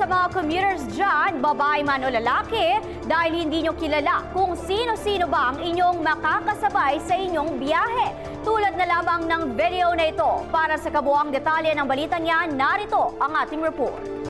sa mga commuters dyan, babae man o lalaki, dahil hindi nyo kilala kung sino-sino ba ang inyong makakasabay sa inyong biyahe. Tulad na lamang ng video na ito. Para sa kabuuang detalye ng balitang yan, narito ang ating report.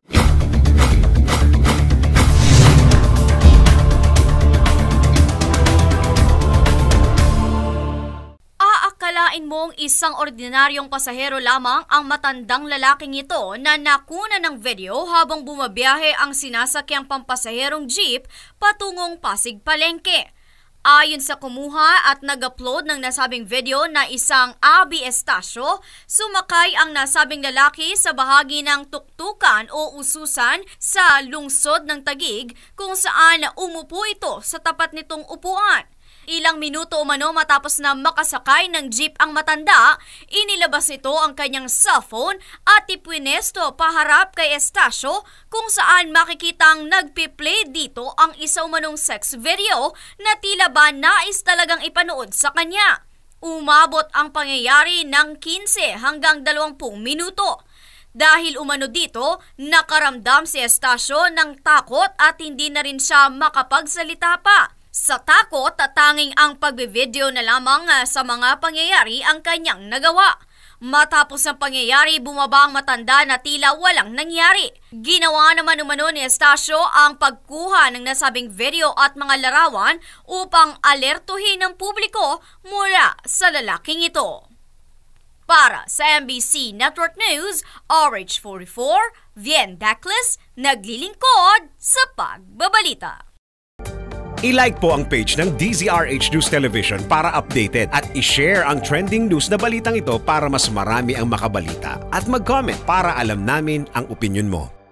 Aakalain mong isang ordinaryong pasahero lamang ang matandang lalaking ito na nakuna ng video habang bumabiyahe ang sinasakyang pampasaherong jeep patungong Pasig Palengke. Ayon sa kumuha at nag-upload ng nasabing video na isang Abi Estacio, sumakay ang nasabing lalaki sa bahagi ng tuktukan o ususan sa lungsod ng Taguig kung saan umupo ito sa tapat nitong upuan. Ilang minuto umano matapos na makasakay ng jeep ang matanda, inilabas nito ang kanyang cellphone at ipwinesto paharap kay Estacio kung saan makikitang nagpi-play dito ang isa umanong sex video na tila ba nais talagang ipanood sa kanya. Umabot ang pangyayari ng 15 hanggang 20 minuto. Dahil umano dito, nakaramdam si Estacio ng takot at hindi na rin siya makapagsalita pa. Sa takot, tanging ang pagbe-video na lamang sa mga pangyayari ang kanyang nagawa. Matapos ang pangyayari, bumaba ang matanda na tila walang nangyari. Ginawa naman umano ni Estacio ang pagkuha ng nasabing video at mga larawan upang alertuhin ng publiko mula sa lalaking ito. Para sa MBC Network News, RH44, Vien Dacles, naglilingkod sa pagbabalita. I-like po ang page ng DZRH News Television para updated at i-share ang trending news na balitang ito para mas marami ang makabalita. At mag-comment para alam namin ang opinion mo.